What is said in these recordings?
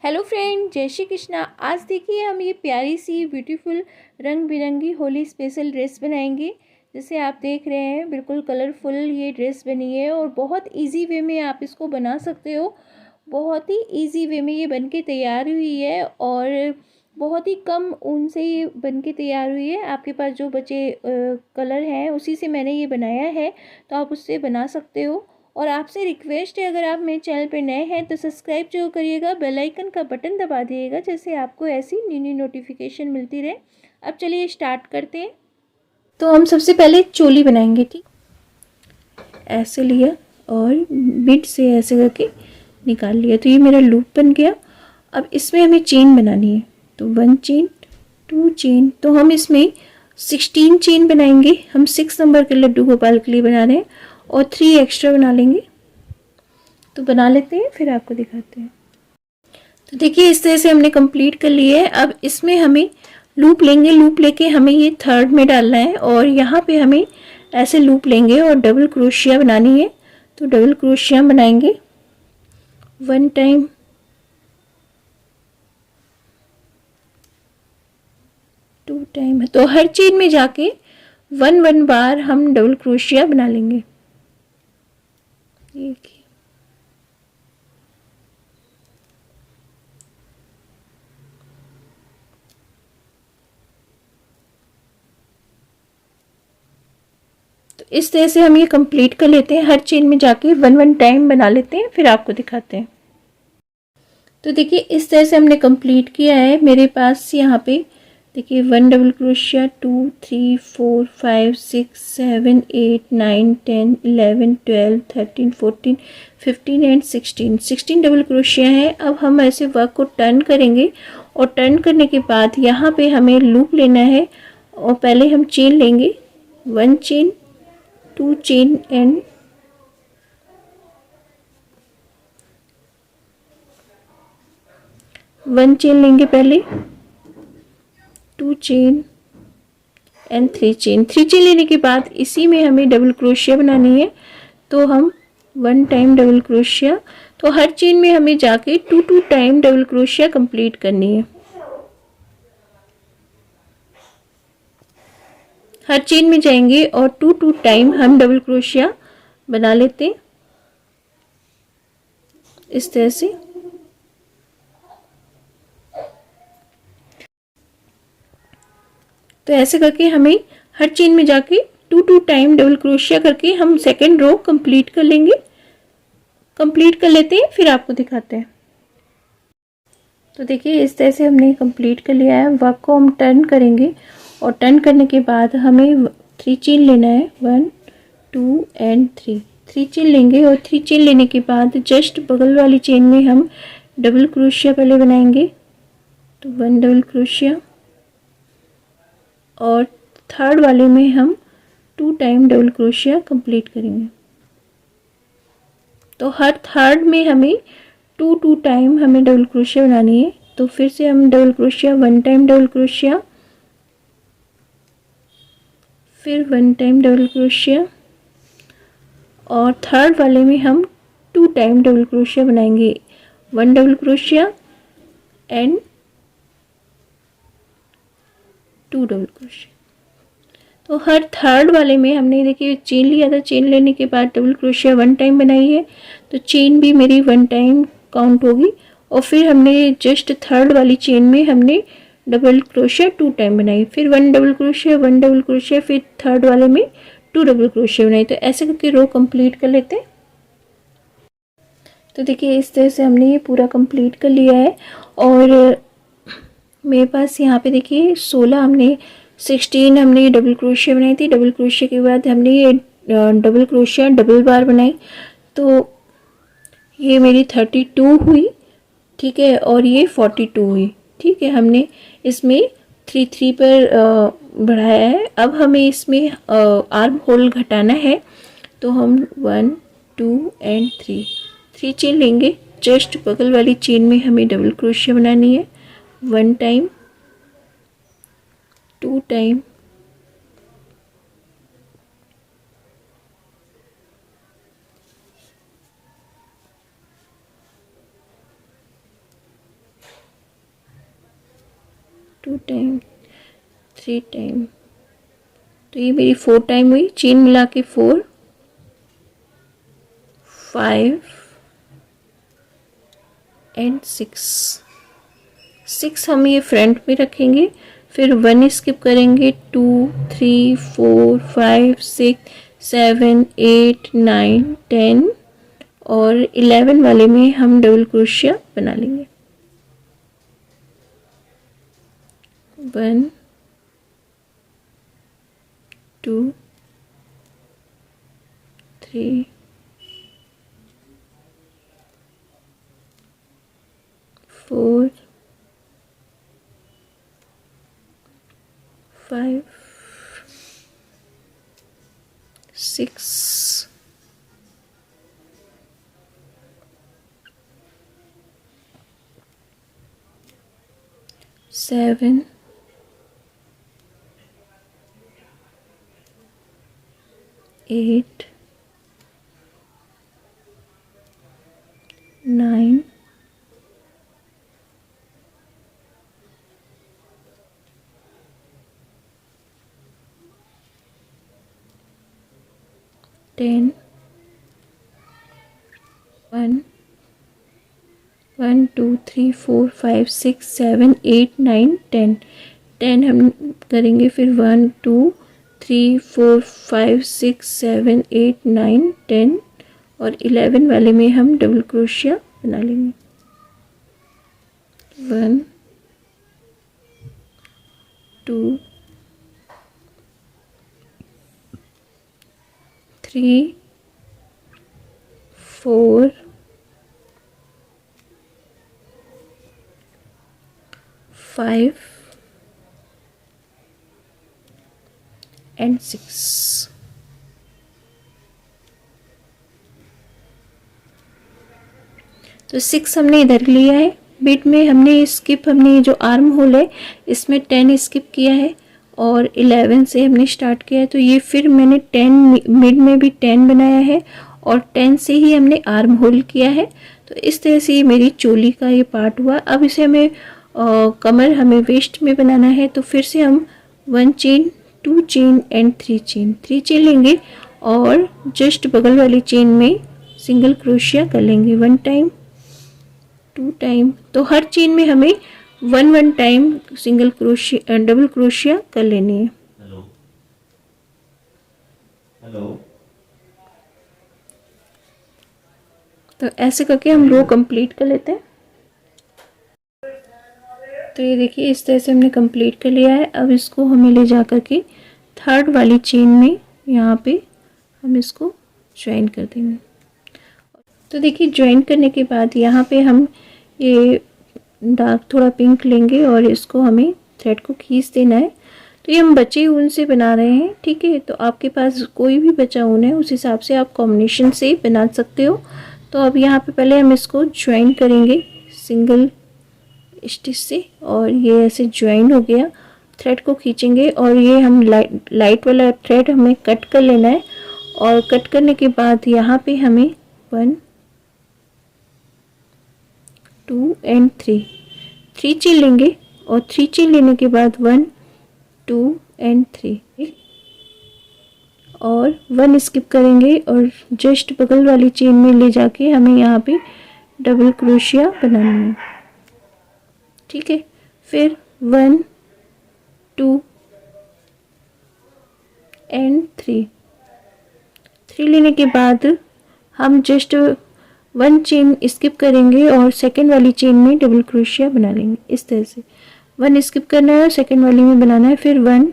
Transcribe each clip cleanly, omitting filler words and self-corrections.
Hello friend, जय श्री कृष्णा। आज देखिए हम ये प्यारी सी ब्यूटीफुल रंग बिरंगी होली स्पेशल ड्रेस बनाएंगे। जैसे आप देख रहे हैं बिल्कुल कलरफुल ये ड्रेस बनी है और बहुत इजी वे में आप इसको बना सकते हो। बहुत ही इजी वे में ये बन के तैयार हुई है और बहुत ही कम ऊन से ये बन के तैयार हुई है। आपके पास जो बचे कलर हैं उसी से मैंने ये बनाया है, तो आप उससे बना सकते हो। और आपसे रिक्वेस्ट है, अगर आप मेरे चैनल पे नए हैं तो सब्सक्राइब जरूर करिएगा, बेल आइकन का बटन दबा दिएगा, जैसे आपको ऐसी न्यू न्यू नोटिफिकेशन मिलती रहे। अब चलिए स्टार्ट करते हैं। तो हम सबसे पहले चोली बनाएंगे। ठीक, ऐसे लिया और मिड से ऐसे करके निकाल लिया, तो ये मेरा लूप बन गया। अब इसमें हमें चेन बनानी है, तो 1 चेन 2 चेन, तो हम इसमें 16 चेन बनाएंगे। हम 6 नंबर के लड्डू गोपाल के लिए बना रहे हैं और 3 एक्स्ट्रा बना लेंगे। तो बना लेते हैं, फिर आपको दिखाते हैं। तो देखिए इस तरह से हमने कंप्लीट कर लिया है। अब इसमें हमें लूप लेंगे, लूप लेके हमें ये थर्ड में डालना है और यहाँ पे हमें ऐसे लूप लेंगे और डबल क्रोशिया बनानी है। तो डबल क्रोशिया बनाएंगे 1 टाइम, 2 टाइम, तो हर चेन में जाके 1 बार हम डबल क्रोशिया बना लेंगे। देखिए तो इस तरह से हम ये कंप्लीट कर लेते हैं। हर चेन में जाके 1 टाइम बना लेते हैं, फिर आपको दिखाते हैं। तो देखिए इस तरह से हमने कंप्लीट किया है। मेरे पास यहाँ पे देखिए 1 double crochet, 2 3 4 5 6 7 8 9 10 11 12 13 14 15 and 16 double crochet है। अब हम ऐसे वर्क को टर्न करेंगे और टर्न करने के बाद यहाँ पे हमें लूप लेना है और पहले हम चेन लेंगे, 1 चेन 2 चेन एंड 1 चेन लेंगे, पहले 2 चेन एंड 3 चेन। 3 चेन लेने के बाद इसी में हमें डबल क्रोशिया बनानी है, तो हम 1 टाइम डबल क्रोशिया, तो हर चेन में हमें जाके 2 टाइम डबल क्रोशिया कंप्लीट करनी है। हर चेन में जाएंगे और 2 टाइम हम डबल क्रोशिया बना लेते हैं इस तरह से। तो ऐसे करके हमें हर चेन में जाके 2 टाइम डबल क्रोशिया करके हम सेकेंड रो कंप्लीट कर लेंगे। कंप्लीट कर लेते हैं, फिर आपको दिखाते हैं। तो देखिए इस तरह से हमने कंप्लीट कर लिया है। वर्क को हम टर्न करेंगे और टर्न करने के बाद हमें 3 चेन लेना है, 1 2 एंड 3 चेन लेंगे और 3 चेन लेने के बाद जस्ट बगल वाली चेन में हम डबल क्रोशिया पहले बनाएंगे, तो 1 डबल क्रोशिया और थर्ड वाले में हम 2 टाइम डबल क्रोशिया कंप्लीट करेंगे। तो हर थर्ड में हमें 2 टाइम हमें डबल क्रोशिया बनानी है। तो फिर से हम double crochet, 1 time double crochet, फिर 1 टाइम डबल क्रोशिया और थर्ड वाले में हम 2 टाइम डबल क्रोशिया बनाएंगे, 1 double crochet and 2 double crochet. तो हर थर्ड वाले में हमने देखिए चेन लिया था, चेन लेने के बाद डबल क्रोशिया 1 टाइम बनाई है, तो चेन भी मेरी 1 टाइम काउंट होगी। और फिर हमने जस्ट थर्ड वाली चेन में हमने डबल क्रोशिया 2 टाइम बनाई, फिर 1 डबल क्रोशिया 1 डबल क्रोशिया, फिर थर्ड वाले में 2 डबल क्रोशिया बनाई। तो ऐसे करके रो कंप्लीट कर लेते हैं। तो देखिए इस तरह से हमने ये पूरा कंप्लीट कर लिया है और मेरे पास यहाँ पे देखिए 16 हमने 16 हमने डबल क्रोशिया बनाई थी। डबल क्रोशिया के बाद हमने ये डबल क्रोशिया डबल बार बनाई, तो ये मेरी 32 हुई, ठीक है, और ये 42 हुई, ठीक है। हमने इसमें 3 पर बढ़ाया है। अब हमें इसमें आर्म होल घटाना है, तो हम 1 2 एंड 3 चेन लेंगे। जस्ट बगल वाली चेन में हमें डबल क्रोशिया बनानी है, 1 टाइम 2 टाइम 2 टाइम, 3 टाइम, तो ये मेरी 4 टाइम हुई। चेन मिला के 4, 5 एंड 6 हम ये फ्रंट में रखेंगे। फिर 1 स्किप करेंगे, 2 3 4 5 6 7 8 9 10 और 11 वाले में हम डबल क्रोशिया बना लेंगे। 1 2 3 4 5 6 7 8 9 10 1 1 2 3 4 5 6 7 8 9 10 10 हम करेंगे। फिर 1 2 3 4 5 6 7 8 9 10 और 11 वाले में हम डबल क्रोशिया बना लेंगे। 1 2 3 4 5 एंड 6। तो 6 हमने इधर लिया है। बीट में हमने स्किप, हमने जो आर्म होल है इसमें 10 स्किप किया है और 11 से हमने स्टार्ट किया है। तो ये फिर मैंने 10 मिड में भी 10 बनाया है और 10 से ही हमने आर्म होल किया है। तो इस तरह से ये मेरी चोली का ये पार्ट हुआ। अब इसे हमें कमर हमें वेस्ट में बनाना है। तो फिर से हम 1 chain, 2 chain and 3 chain, 3 chain लेंगे और जस्ट बगल वाली चेन में सिंगल क्रोशिया कर लेंगे। 1 टाइम, 2 टाइम, तो हर चेन में हमें 1 time single crochet double crochet कर लेनी है। Hello hello. तो ऐसे करके हम रो कंप्लीट कर लेते हैं। तो ये देखिए इस तरह से हमने कंप्लीट कर लिया है। अब इसको हमें ले जा कर के थर्ड वाली चेन में यहाँ पे हम इसको ज्वाइन कर देंगे। तो देखिए ज्वाइन करने के बाद यहाँ पे हम ये डार्क थोड़ा पिंक लेंगे और इसको हमें थ्रेड को खींच देना है। तो ये हम बचे ऊन से बना रहे हैं, ठीक है। तो आपके पास कोई भी बचा ऊन है उस हिसाब से आप कॉम्बिनेशन से बना सकते हो। तो अब यहाँ पे पहले हम इसको ज्वाइन करेंगे सिंगल स्टिच से और ये ऐसे ज्वाइन हो गया। थ्रेड को खींचेंगे और ये हम लाइट वाला थ्रेड हमें कट कर लेना है और कट करने के बाद यहाँ पे हमें 1 2 एंड 3 चेन लेंगे और 3 चेन लेने के बाद 1 2 एंड 3 और 1 स्किप करेंगे और जस्ट बगल वाली चेन में ले जाके हमें यहाँ पे डबल क्रोशिया बनानी है, ठीक है। फिर 1 2 एंड 3 लेने के बाद हम जस्ट 1 चेन स्किप करेंगे और सेकंड वाली चेन में डबल क्रोशिया बना लेंगे। इस तरह से 1 स्किप करना है और सेकंड वाली में बनाना है। फिर 1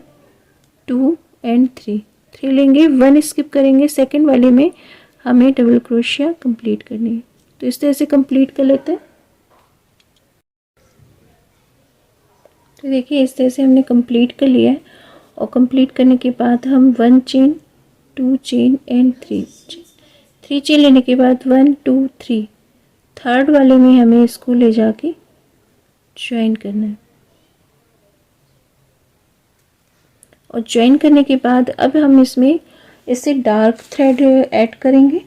2 एंड 3 लेंगे, 1 स्किप करेंगे, सेकंड वाले में हमें डबल क्रोशिया कंप्लीट करनी है। तो इस तरह से कंप्लीट कर लेते हैं। तो देखिए इस तरह से हमने कंप्लीट कर लिया है और कंप्लीट करने के बाद हम 1 चेन 2 चेन एंड 3 चेन लेने के बाद 1 2 3 थर्ड वाले में हमें इसको ले जाके ज्वाइन करना है। और ज्वाइन करने के बाद अब हम इसमें इससे डार्क थ्रेड ऐड करेंगे।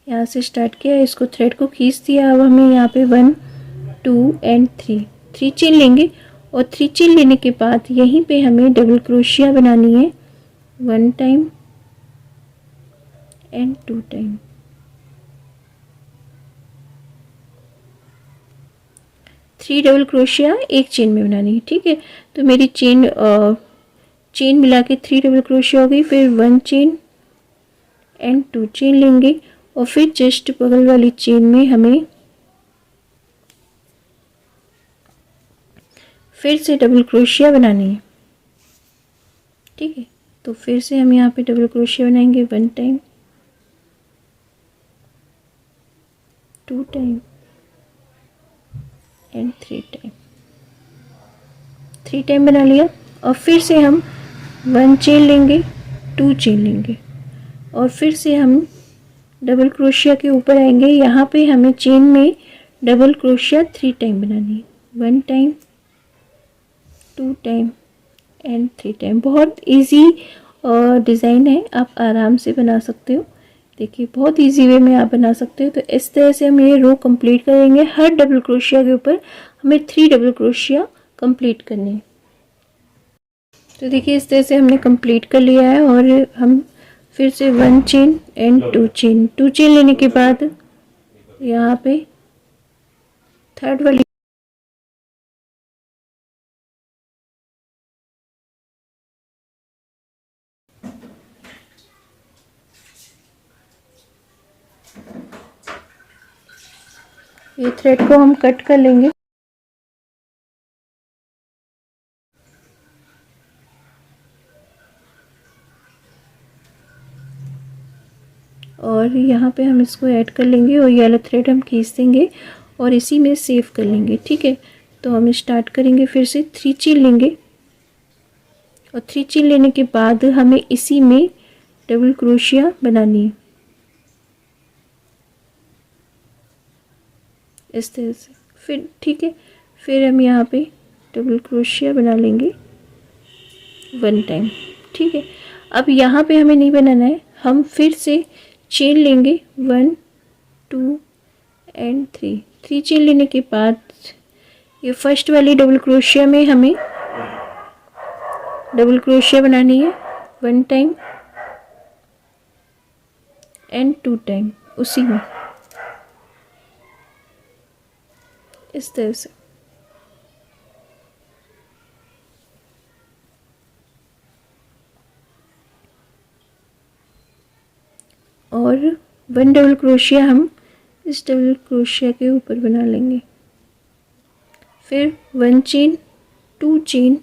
यहाँ से स्टार्ट किया, इसको थ्रेड को खींच दिया। अब हमें यहाँ पे 1 2 एंड 3 3 चेन लेंगे और 3 चेन लेने के बाद यहीं पे हमें डबल क्रोशिया बनानी है 1 time and 2 time. 3 double crochet एक चेन में बनानी है, ठीक है। तो मेरी चेन मिला के 3 डबल क्रोशिया हो गई। फिर 1 चेन एंड 2 चेन लेंगे और फिर जस्ट बगल वाली चेन में हमें फिर से डबल क्रोशिया बनानी है, ठीक है। तो फिर से हम यहाँ पे डबल क्रोशिया बनाएंगे 1 time 2 time and 3 time. 3 time बना लिया और फिर से हम 1 चेन लेंगे 2 चेन लेंगे और फिर से हम डबल क्रोशिया के ऊपर आएंगे। यहाँ पे हमें चेन में डबल क्रोशिया 3 टाइम बनानी है 1 टाइम 2 टाइम एंड 3 टाइम। बहुत इजी डिज़ाइन है, आप आराम से बना सकते हो। देखिए बहुत इजी वे में आप बना सकते हो। तो इस तरह से हम ये रो कंप्लीट करेंगे। हर डबल क्रोशिया के ऊपर हमें 3 डबल क्रोशिया कंप्लीट करनी है। तो देखिए इस तरह से हमने कंप्लीट कर लिया है और हम फिर से 1 चेन एंड 2 चेन 2 चेन लेने के बाद यहाँ पे थर्ड वाली ये थ्रेड को हम कट कर लेंगे और यहाँ पे हम इसको ऐड कर लेंगे और ये वाला थ्रेड हम खींच देंगे और इसी में सेव कर लेंगे, ठीक है। तो हम स्टार्ट करेंगे फिर से 3 चेन लेंगे और 3 चेन लेने के बाद हमें इसी में डबल क्रोशिया बनानी है इस तरह से। फिर ठीक है, फिर हम यहाँ पे डबल क्रोशिया बना लेंगे 1 टाइम, ठीक है। अब यहाँ पे हमें नहीं बनाना है, हम फिर से चेन लेंगे 1 2 एंड 3। 3 चेन लेने के बाद ये फर्स्ट वाली डबल क्रोशिया में हमें डबल क्रोशिया बनानी है 1 टाइम एंड 2 टाइम उसी में इस तरह से। और 1 डबल क्रोशिया हम इस डबल क्रोशिया के ऊपर बना लेंगे। फिर 1 चेन 2 चेन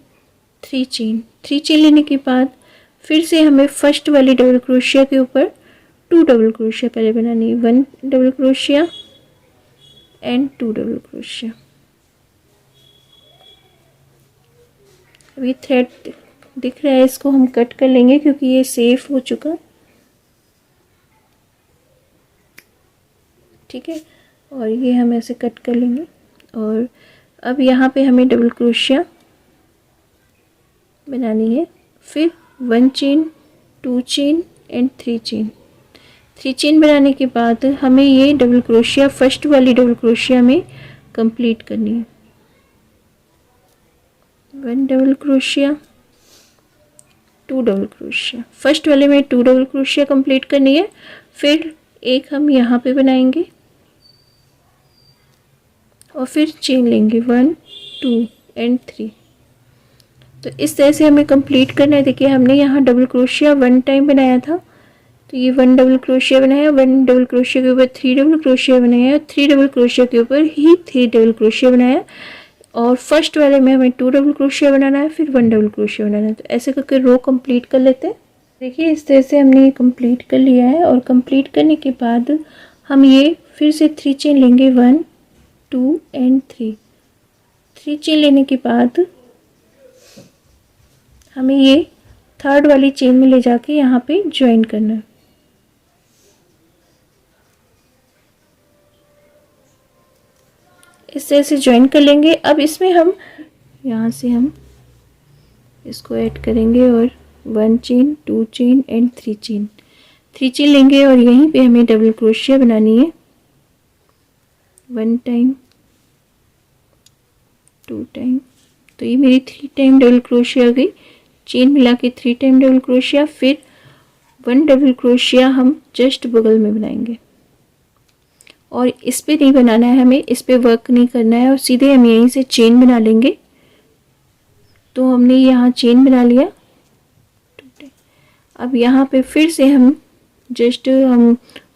3 चेन 3 चेन लेने के बाद फिर से हमें फर्स्ट वाली डबल क्रोशिया के ऊपर 2 डबल क्रोशिया पहले बनानी है 1 double crochet and 2 double crochet. अभी थ्रेड दिख रहा है, इसको हम कट कर लेंगे क्योंकि ये सेफ हो चुका, ठीक है। और ये हम ऐसे कट कर लेंगे और अब यहाँ पे हमें डबल क्रोशिया बनानी है। फिर 1 chain 2 chain and 3 chain 3 chain बनाने के बाद हमें ये डबल क्रोशिया फर्स्ट वाली डबल क्रोशिया में कंप्लीट करनी है 1 double crochet 2 double crochet. First वाले में 2 डबल क्रोशिया कंप्लीट करनी है। फिर एक हम यहाँ पे बनाएंगे और फिर चेन लेंगे 1 2 एंड 3। तो इस तरह से हमें कंप्लीट करना है। देखिए हमने यहाँ डबल क्रोशिया 1 टाइम बनाया था, तो ये 1 डबल क्रोशिया बनाया, 1 डबल क्रोशिया के ऊपर 3 डबल क्रोशिया बनाया, 3 डबल क्रोशिया के ऊपर ही 3 डबल क्रोशिया बनाया और फर्स्ट वाले में हमें 2 डबल क्रोशिया बनाना है, फिर 1 डबल क्रोशिया बनाना है। तो ऐसे करके रो कंप्लीट कर लेते हैं। देखिए इस तरह से हमने ये कंप्लीट कर लिया है और कंप्लीट करने के बाद हम ये फिर से 3 चेन लेंगे 1 2 एंड 3। 3 चेन लेने के बाद हमें ये थर्ड वाली चेन में ले जाके यहाँ पे ज्वाइन करना है। इस तरह से ज्वाइन कर लेंगे। अब इसमें हम यहाँ से हम इसको ऐड करेंगे और 1 chain 2 chain and 3 chain 3 chain लेंगे और यहीं पे हमें डबल क्रोशिया बनानी है 1 टाइम 2 टाइम, तो ये मेरी 3 टाइम डबल क्रोशिया आ गई। चेन मिला के 3 टाइम डबल क्रोशिया, फिर 1 डबल क्रोशिया हम जस्ट बगल में बनाएंगे। और इस पे नहीं बनाना है हमें, इस पे वर्क नहीं करना है, और सीधे हम यहीं से चेन बना लेंगे। तो हमने यहाँ चेन बना लिया। अब यहाँ पे फिर से हम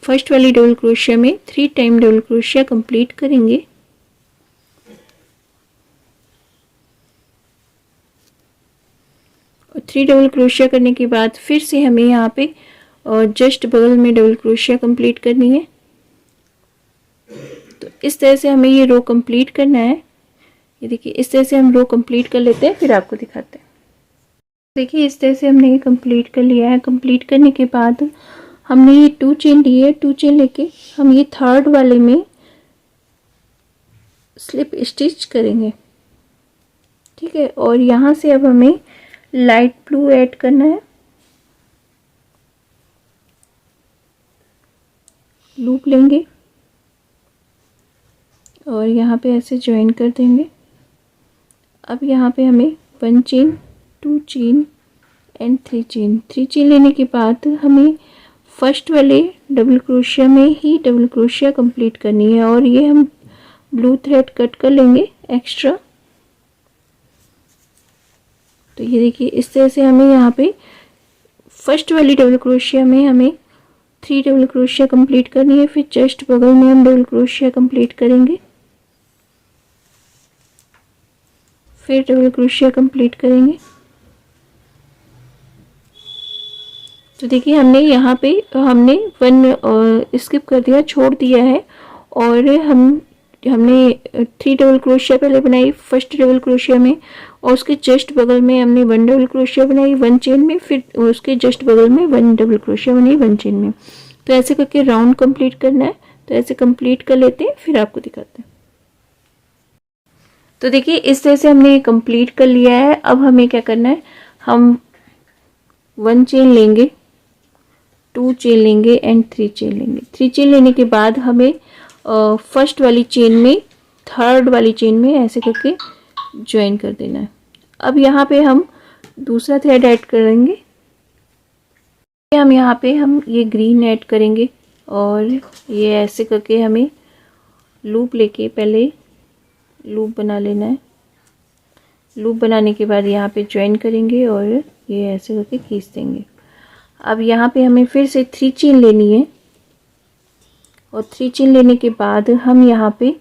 फर्स्ट वाली डबल क्रोशिया में 3 टाइम डबल क्रोशिया कंप्लीट करेंगे। और 3 डबल क्रोशिया करने के बाद फिर से हमें यहाँ पे जस्ट बगल में डबल क्रोशिया कंप्लीट करनी है। तो इस तरह से हमें ये रो कंप्लीट करना है। ये देखिए इस तरह से हम रो कंप्लीट कर लेते हैं, फिर आपको दिखाते हैं। देखिए इस तरह से हमने ये कंप्लीट कर लिया है। कंप्लीट करने के बाद हमने ये 2 चेन ली है। 2 चेन लेके हम ये थर्ड वाले में स्लिप स्टिच करेंगे, ठीक है। और यहाँ से अब हमें लाइट ब्लू ऐड करना है। लूप लेंगे और यहाँ पे ऐसे ज्वाइन कर देंगे। अब यहाँ पे हमें 1 chain, 2 chain and 3 chain. 3 chain लेने के बाद हमें फर्स्ट वाले डबल क्रोशिया में ही डबल क्रोशिया कंप्लीट करनी है। और ये हम ब्लू थ्रेड कट कर लेंगे एक्स्ट्रा। तो ये देखिए इस तरह से हमें यहाँ पे फर्स्ट वाली डबल क्रोशिया में हमें 3 डबल क्रोशिया कंप्लीट करनी है, फिर जस्ट बगल में हम डबल क्रोशिया कंप्लीट करेंगे, फिर डबल क्रोशिया कंप्लीट करेंगे। तो देखिए हमने यहाँ पे हमने 1 स्किप कर दिया, छोड़ दिया है। और हमने 3 डबल क्रोशिया पहले बनाई फर्स्ट डबल क्रोशिया में, और उसके जस्ट बगल में हमने 1 डबल क्रोशिया बनाई 1 चेन में, फिर उसके जस्ट बगल में 1 डबल क्रोशिया बनाई 1 चेन में। तो ऐसे करके राउंड कंप्लीट करना है। तो ऐसे कंप्लीट कर लेते हैं, फिर आपको दिखाते हैं। तो देखिए इस तरह से हमने कंप्लीट कर लिया है। अब हमें क्या करना है, हम 1 चेन लेंगे, 2 चेन लेंगे एंड 3 चेन लेंगे। 3 चेन लेने के बाद हमें फर्स्ट वाली चेन में थर्ड वाली चेन में ऐसे करके ज्वाइन कर देना है। अब यहाँ पे हम दूसरा थ्रेड ऐड करेंगे। हम यहाँ पे हम ये ग्रीन ऐड करेंगे और ये ऐसे करके हमें लूप लेके पहले लूप बना लेना है। लूप बनाने के बाद यहाँ पे ज्वाइन करेंगे और ये ऐसे करके खींच देंगे। अब यहाँ पे हमें फिर से 3 चेन लेनी है, और 3 चेन लेने के बाद हम यहाँ पे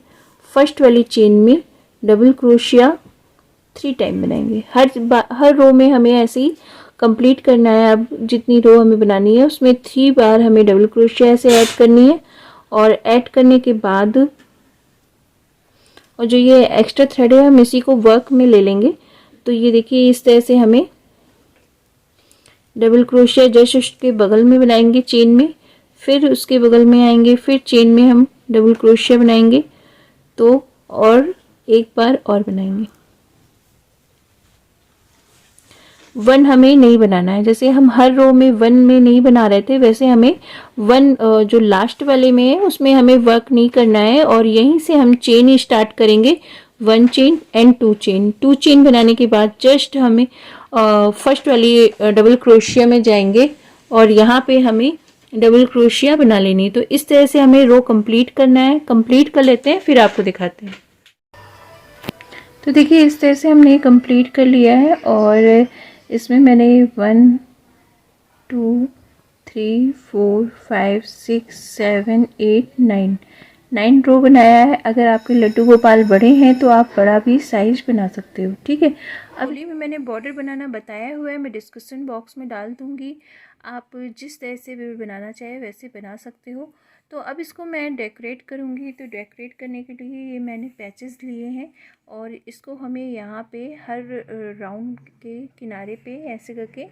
फर्स्ट वाली चेन में डबल क्रोशिया 3 टाइम बनाएंगे। हर रो में हमें ऐसे ही कंप्लीट करना है। अब जितनी रो हमें बनानी है उसमें 3 बार हमें डबल क्रोशिया ऐसे ऐड करनी है। और ऐड करने के बाद और जो ये एक्स्ट्रा थ्रेड है हम इसी को वर्क में ले लेंगे। तो ये देखिए इस तरह से हमें डबल क्रोशिया जस्ट उसके बगल में बनाएंगे चेन में, फिर उसके बगल में आएंगे, फिर चेन में हम डबल क्रोशिया बनाएंगे। तो और एक बार और बनाएंगे। 1 हमें नहीं बनाना है, जैसे हम हर रो में 1 में नहीं बना रहे थे वैसे हमें 1 जो लास्ट वाले में है उसमें हमें वर्क नहीं करना है। और यहीं से हम चेन स्टार्ट करेंगे, 1 चेन एंड 2 चेन। 2 चेन बनाने के बाद जस्ट हमें फर्स्ट वाली डबल क्रोशिया में जाएंगे और यहाँ पे हमें डबल क्रोशिया बना लेनी। तो इस तरह से हमें रो कंप्लीट करना है। कंप्लीट कर लेते हैं, फिर आपको दिखाते हैं। तो देखिए इस तरह से हमने कंप्लीट कर लिया है। और इसमें मैंने 1 2 3 4 5 6 7 8 9 रो बनाया है। अगर आपके लड्डू गोपाल बड़े हैं तो आप बड़ा भी साइज बना सकते हो, ठीक है। अगली में मैंने बॉर्डर बनाना बताया हुआ है, मैं डिस्क्रिप्शन बॉक्स में डाल दूँगी। आप जिस तरह से भी बनाना चाहे वैसे बना सकते हो। तो अब इसको मैं डेकोरेट करूँगी। तो डेकोरेट करने के लिए ये मैंने पैचेस लिए हैं और इसको हमें यहाँ पे हर राउंड के किनारे पे ऐसे करके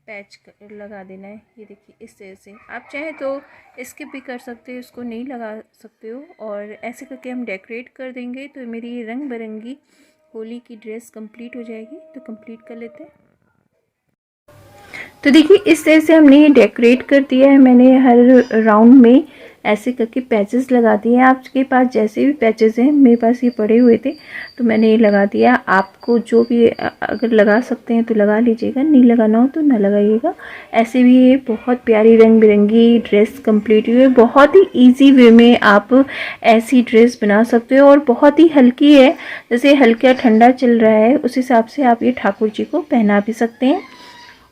पैच लगा देना है। ये देखिए इस तरह से, आप चाहे तो स्किप भी कर सकते हो, इसको नहीं लगा सकते हो। और ऐसे करके हम डेकोरेट कर देंगे तो मेरी ये रंग बिरंगी होली की ड्रेस कंप्लीट हो जाएगी। तो कंप्लीट कर लेते हैं। तो देखिए इस तरह से हमने ये डेकोरेट कर दिया है। मैंने हर राउंड में ऐसे करके पैचेस लगा दिए। आपके पास जैसे भी पैचेस हैं, मेरे पास ये पड़े हुए थे तो मैंने ये लगा दिया। आपको जो भी अगर लगा सकते हैं तो लगा लीजिएगा, नहीं लगाना हो तो ना लगाइएगा। ऐसे भी ये बहुत प्यारी रंग बिरंगी ड्रेस कंप्लीट हुई है। बहुत ही ईजी वे में आप ऐसी ड्रेस बना सकते हो और बहुत ही हल्की है। जैसे हल्का ठंडा चल रहा है उस हिसाब से आप ये ठाकुर जी को पहना भी सकते हैं।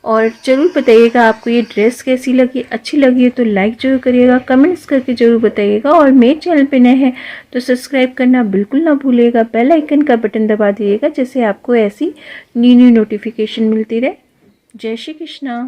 और ज़रूर बताइएगा आपको ये ड्रेस कैसी लगी। अच्छी लगी है तो लाइक ज़रूर करिएगा, कमेंट्स करके ज़रूर बताइएगा। और मेरे चैनल पे नए हैं तो सब्सक्राइब करना बिल्कुल ना भूलिएगा। बेल आइकन का बटन दबा दीजिएगा जिससे आपको ऐसी न्यू नोटिफिकेशन मिलती रहे। जय श्री कृष्णा।